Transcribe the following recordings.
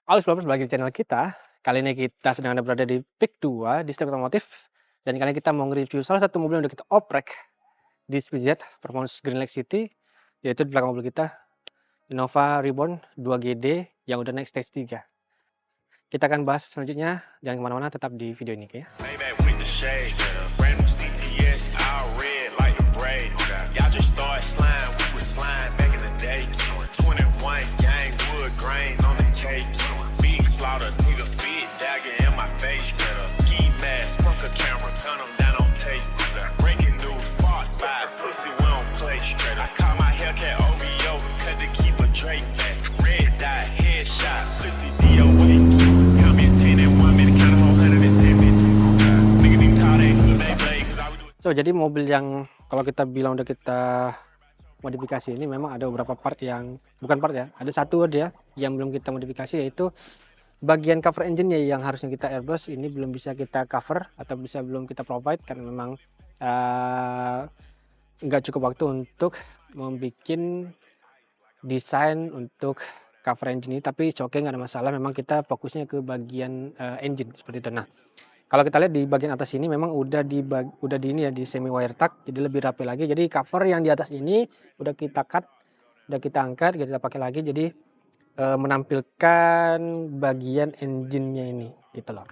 Halo Explorers, balik di channel kita. Kali ini kita sedang ada berada di Peak 2 di Distrik Otomotif. Dan kali ini kita mau nge-review salah satu mobil yang udah kita oprek di Speedjet Performance Green Lake City, yaitu di belakang mobil kita Innova Reborn 2GD yang udah naik stage 3. Kita akan bahas selanjutnya, jangan kemana-mana, tetap di video ini ya. So, jadi mobil yang kalau kita bilang udah kita modifikasi ini memang ada beberapa part yang bukan part ya, ada satu dia yang belum kita modifikasi, yaitu bagian cover engine-nya yang harusnya kita airbrush ini belum bisa kita cover atau belum kita provide karena memang nggak cukup waktu untuk membuat desain untuk cover engine ini. Tapi oke, nggak ada masalah, memang kita fokusnya ke bagian engine seperti itu. Nah, kalau kita lihat di bagian atas ini memang udah di ini ya, di semi wire tuck, jadi lebih rapi lagi. Jadi cover yang di atas ini udah kita cut, udah kita angkat, kita pakai lagi, jadi menampilkan bagian engine-nya ini gitu loh.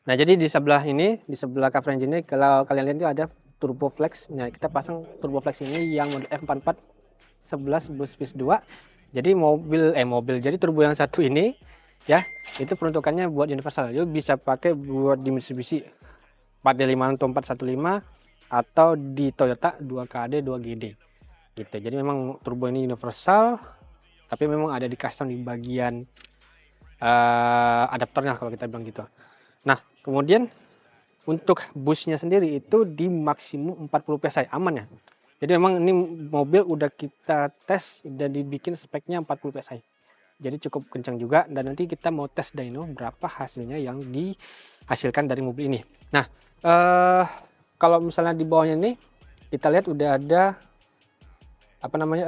Nah, jadi di sebelah ini, di sebelah cover engine ini, kalau kalian lihat itu ada turbo flex. Nah, kita pasang turbo flex ini yang model F44 11 boost space 2. Jadi mobil jadi turbo yang satu ini ya, itu peruntukannya buat universal. Jadi bisa pakai buat di Mitsubishi 4D5 atau 415 atau di Toyota 2KD 2GD gitu. Jadi memang turbo ini universal, tapi memang ada di custom di bagian adaptornya kalau kita bilang gitu. Nah, kemudian untuk busnya sendiri itu di maksimum 40 PSI, aman ya. Jadi memang ini mobil udah kita tes dan dibikin speknya 40 PSI. Jadi cukup kencang juga, dan nanti kita mau tes dyno berapa hasilnya yang dihasilkan dari mobil ini. Nah, kalau misalnya di bawahnya ini kita lihat udah ada apa namanya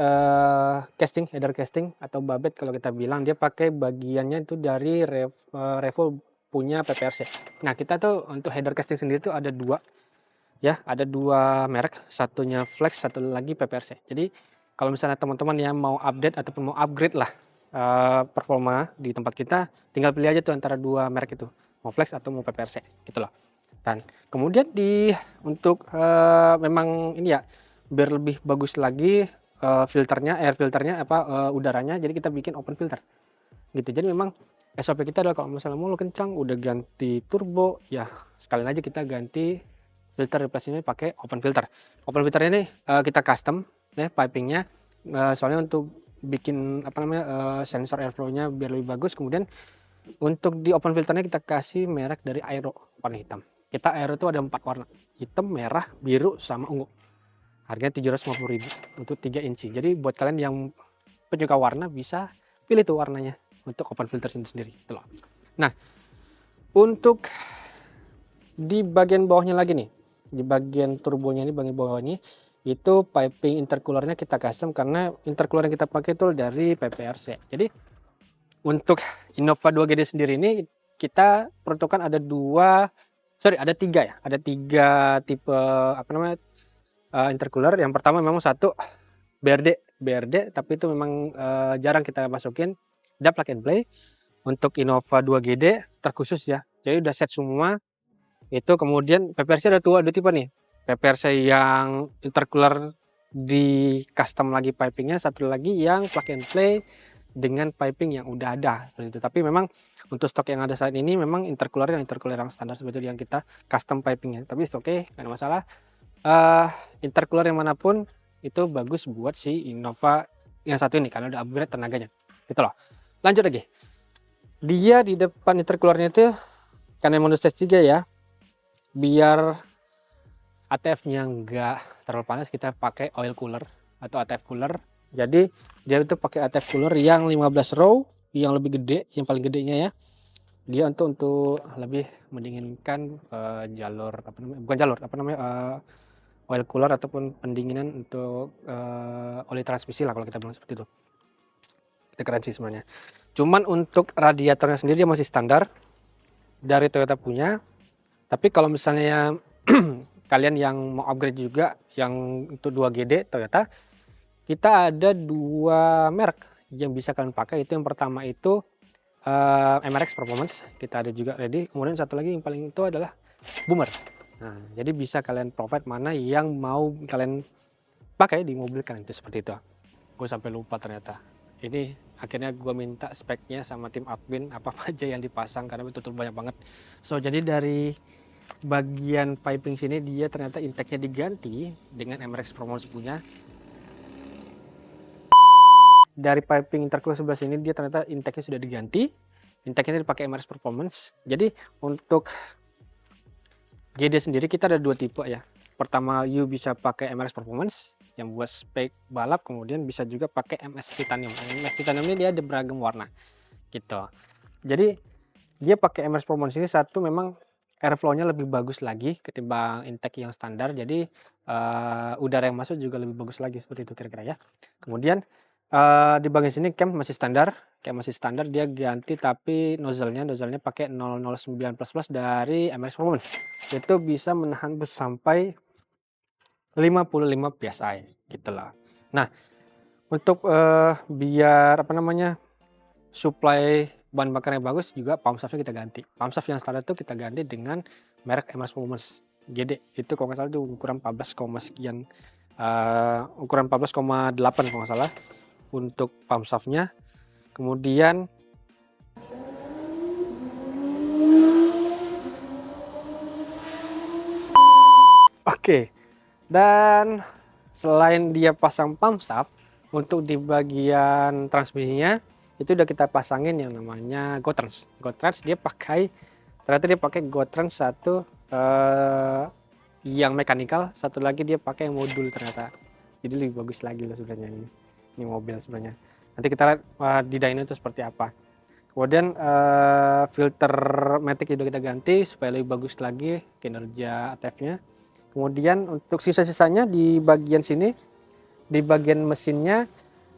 casting, header casting atau babet kalau kita bilang. Dia pakai bagiannya itu dari Revo punya PPRC. Nah, kita tuh untuk header casting sendiri tuh ada dua ya, ada dua merek, satunya Flex, satu lagi PPRC. Jadi kalau misalnya teman-teman yang mau update ataupun mau upgrade lah performa di tempat kita, tinggal pilih aja tuh antara dua merek itu, mau Flex atau mau PPRC gitu loh. Dan kemudian untuk memang ini ya, biar lebih bagus lagi filternya, air filternya udaranya, jadi kita bikin open filter gitu. Jadi memang SOP kita adalah kalau misalnya mau kencang udah ganti turbo ya, sekalian aja kita ganti filter, replace ini pakai open filter. Open filter ini kita custom ya pipingnya, soalnya untuk bikin sensor airflow-nya biar lebih bagus. Kemudian untuk di open filternya kita kasih merek dari Aero warna hitam. Kita Aero itu ada 4 warna, hitam, merah, biru, sama ungu. Harganya 750.000 untuk 3 inci. Jadi buat kalian yang penyuka warna bisa pilih tuh warnanya untuk open filter sendiri gitu loh. Nah, untuk di bagian bawahnya lagi nih, di bagian turbonya ini, bagian bawah ini itu piping intercoolernya kita custom karena intercooler yang kita pakai itu dari PPRC. Jadi untuk Innova 2GD sendiri ini kita peruntukan ada tiga ya, ada tiga tipe intercooler. Yang pertama memang satu BRD, tapi itu memang jarang kita masukin, ada plug and play. Untuk Innova 2GD terkhusus ya, jadi udah set semua itu. Kemudian PPRC ada dua tipe nih, PPRC yang intercooler di custom lagi pipingnya, satu lagi yang plug and play dengan piping yang udah ada seperti itu. Tapi memang untuk stok yang ada saat ini memang intercooler yang standar seperti itu yang kita custom pipingnya. Tapi oke, nggak ada masalah. Intercooler yang manapun itu bagus buat si Innova yang satu ini karena udah upgrade tenaganya gitu loh. Lanjut lagi, dia di depan intercoolernya itu karena model stage 3 ya, biar ATF-nya nggak terlalu panas, kita pakai oil cooler atau ATF cooler. Jadi dia itu pakai ATF cooler yang 15 row, yang lebih gede, yang paling gedenya ya. Dia untuk lebih mendinginkan oil cooler ataupun pendinginan untuk oli transmisi lah kalau kita bilang seperti itu. Itu keren sih sebenarnya. Cuman untuk radiatornya sendiri dia masih standar dari Toyota punya. Tapi kalau misalnya kalian yang mau upgrade juga yang untuk 2GD Toyota, kita ada 2 merek yang bisa kalian pakai. Itu yang pertama itu MRX Performance, kita ada juga ready. Kemudian satu lagi yang paling itu adalah Boomer. Nah, jadi bisa kalian provide mana yang mau kalian pakai di mobil kalian, itu seperti itu. Gue sampai lupa ternyata. Ini akhirnya gue minta speknya sama tim admin apa aja yang dipasang karena betul-betul banyak banget. So jadi dari bagian piping sini dia ternyata intake-nya diganti dengan MRX Performance punya. Dari piping intercooler sebelah sini dia ternyata intake-nya sudah diganti. Intake-nya dipakai MRX Performance. Jadi untuk GD sendiri kita ada 2 tipe ya. Pertama, you bisa pakai MRX Performance yang buat spek balap, kemudian bisa juga pakai MS Titanium. MS Titanium ini dia ada beragam warna gitu. Jadi dia pakai MRX Performance ini satu memang airflow-nya lebih bagus lagi ketimbang intake yang standar. Jadi udara yang masuk juga lebih bagus lagi seperti itu kira-kira ya. Kemudian di bagian sini cam masih standar, dia ganti tapi nozzle-nya pakai 009 dari MRX Performance. Itu bisa menahan bus sampai 55 PSI gitu loh. Nah, untuk biar apa namanya supply bahan bakarnya bagus juga pump shaftnya kita ganti. Pump shaft yang standar itu kita ganti dengan merek MRX Performance GD. Itu kalau nggak salah itu ukuran 14, sekian, ukuran 14,8 kalau nggak salah untuk pump shaftnya. Kemudian oke. Dan selain dia pasang pump shaft, untuk di bagian transmisinya itu udah kita pasangin yang namanya GoTrans. GoTrans dia ternyata dia pakai GoTrans satu yang mekanikal, satu lagi dia pakai yang modul ternyata. Jadi lebih bagus lagi lah sebenarnya ini mobil sebenarnya. Nanti kita lihat di dyno itu seperti apa. Kemudian filter matic juga kita ganti supaya lebih bagus lagi kinerja ATF-nya. Kemudian untuk sisa-sisanya di bagian sini, di bagian mesinnya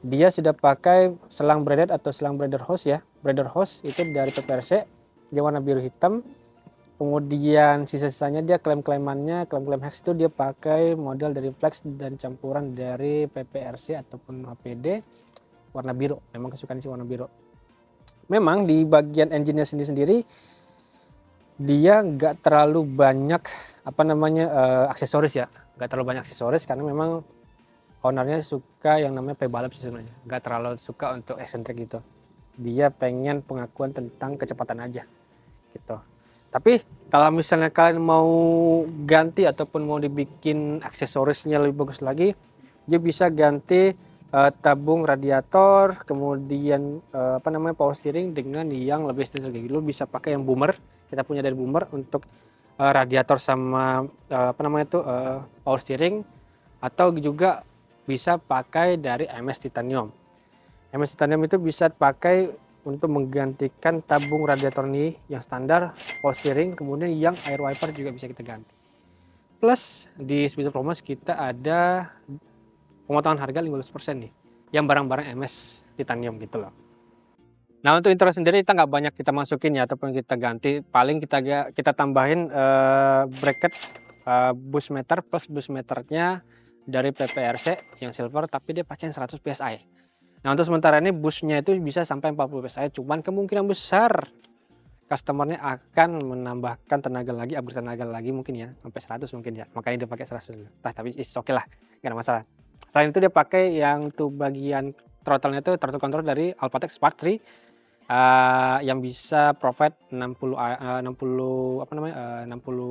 dia sudah pakai selang braided atau selang breather hose ya. Breather hose itu dari PPRC, dia warna biru hitam. Kemudian sisa-sisanya dia klaim hex itu dia pakai model dari flex dan campuran dari PPRC ataupun APD warna biru. Memang kesukaan sih warna biru. Memang di bagian engine-nya sendiri dia nggak terlalu banyak aksesoris ya, nggak terlalu banyak aksesoris karena memang ownernya suka yang namanya pebalap sih sebenarnya, nggak terlalu suka untuk eksentrik gitu. Dia pengen pengakuan tentang kecepatan aja gitu. Tapi kalau misalnya kalian mau ganti ataupun mau dibikin aksesorisnya lebih bagus lagi, dia bisa ganti tabung radiator, kemudian power steering dengan yang lebih estetik. Lu bisa pakai yang Boomer, kita punya dari Boomer untuk radiator sama power steering, atau juga bisa pakai dari MS Titanium. MS Titanium itu bisa pakai untuk menggantikan tabung radiator ini yang standar, power steering, kemudian yang air wiper juga bisa kita ganti. Plus di Special Performance kita ada pemotongan harga 15% nih, yang barang-barang MS Titanium gitu loh. Nah untuk intro sendiri kita nggak banyak kita masukin ya, ataupun kita ganti, paling kita tambahin bracket boost meter plus boost meternya dari PPRC yang silver, tapi dia pakai 100 PSI. Nah untuk sementara ini boostnya itu bisa sampai 40 PSI, cuman kemungkinan besar customernya akan menambahkan tenaga lagi, upgrade tenaga lagi mungkin ya, sampai 100 mungkin ya, makanya dia pakai 100 dulu. Nah tapi it's okay lah, nggak ada masalah. Selain itu dia pakai yang tuh bagian throttle-nya itu throttle control dari Alphatec Spark 3 yang bisa provide 60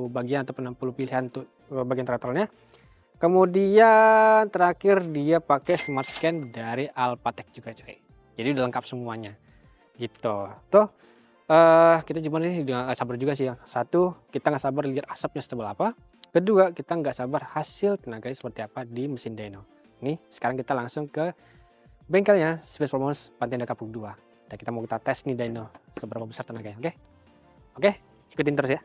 bagian atau 60 pilihan untuk bagian throttle-nya. Kemudian terakhir dia pakai smart scan dari Alphatec juga coy. Jadi udah lengkap semuanya. Gitu. Tuh kita gimana nih, udah gak sabar juga sih ya. Satu, kita nggak sabar lihat asapnya setebal apa. Kedua, kita nggak sabar hasil tenaganya seperti apa di mesin dyno. Nih, sekarang kita langsung ke bengkelnya Space Performance Pantianda Kapuk 2. Dan kita mau kita tes nih dyno seberapa besar tenaganya, oke? Oke, ikutin terus ya.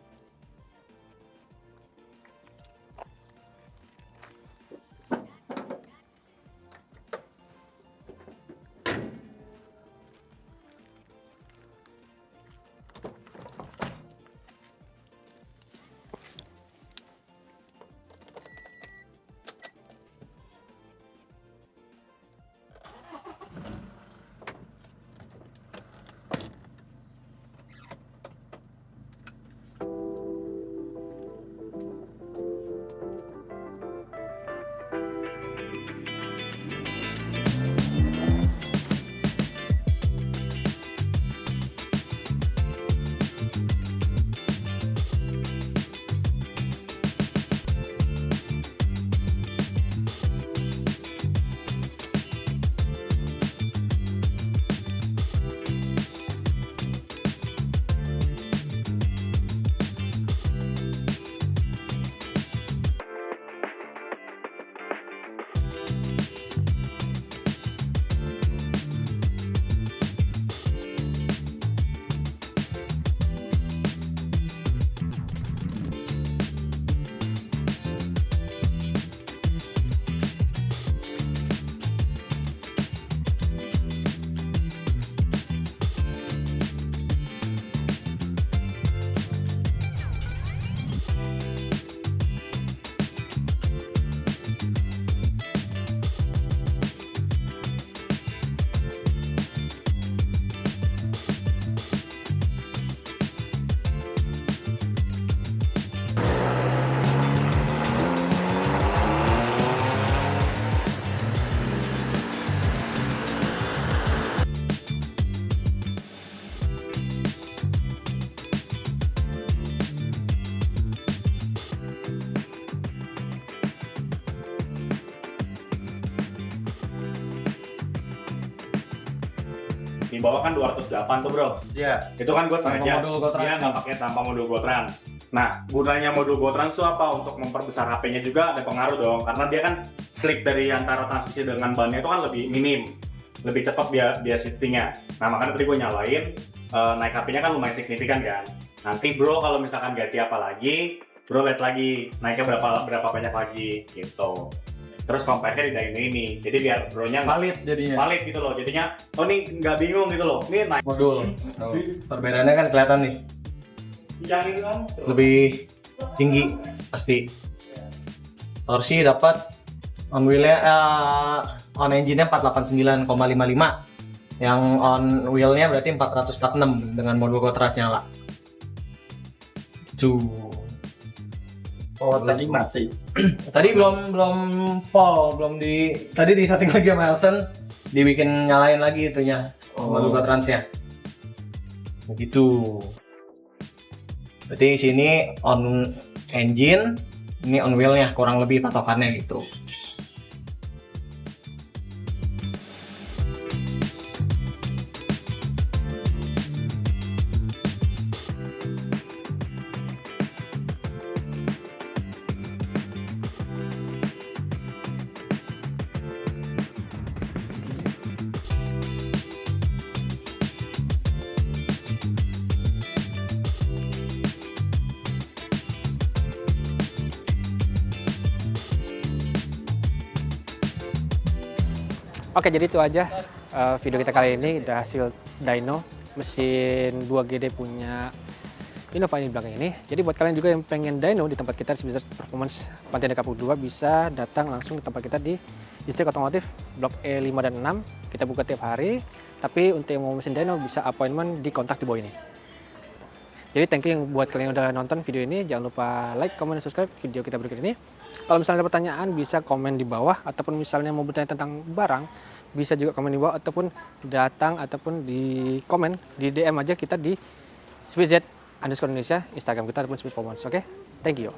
di bawah kan 208 tuh bro. Iya. Itu kan gue sengaja modul GoTrans. dia nggak pakai tanpa modul GoTrans. Nah, gunanya modul GoTrans itu apa? Untuk memperbesar HP-nya juga ada pengaruh dong, karena dia kan slip dari antara transmisi dengan bannya itu kan lebih minim, lebih cepat dia shiftingnya. Nah, makanya tadi gue nyalain, naik HP-nya kan lumayan signifikan kan. Nanti bro kalau misalkan ganti apa lagi, bro lihat lagi naiknya berapa banyak lagi gitu. Terus compare-nya di Dyno ini, jadi biar bro-nya Valid jadinya. valid gitu loh. Jadinya, oh nih nggak bingung gitu loh. Nih naik Modul. Tuh, perbedaannya kan kelihatan nih. yang itu kan. Lebih tinggi pasti. Torsi dapat on wheel-nya on engine-nya 489,55. Yang on wheel-nya berarti 446 dengan modul GoTrans nyala. Tuh. Oh, tadi mati. Tadi belum tadi di setting lagi sama Elson, dibikin nyalain lagi itunya modul GoTrans-nya. Begitu. Berarti sini on engine, ini on wheel-nya kurang lebih patokannya gitu. Oke, jadi itu aja video kita kali ini. Udah hasil dyno mesin 2GD punya Innova ini belakang ini. Jadi buat kalian juga yang pengen dyno di tempat kita di Blizzard Performance Pantai Kapuk 2, bisa datang langsung ke tempat kita di Distrik Otomotif Blok E 5 dan 6. Kita buka tiap hari. Tapi untuk yang mau mesin dyno bisa appointment di kontak di bawah ini. Jadi thank you yang buat kalian yang udah nonton video ini. Jangan lupa like, comment, dan subscribe video kita berikut ini. Kalau misalnya ada pertanyaan bisa komen di bawah, ataupun misalnya mau bertanya tentang barang bisa juga komen di bawah, ataupun datang ataupun di komen di DM aja kita di Speedjet_Indonesia Instagram kita ataupun Speed Performance. Oke, thank you.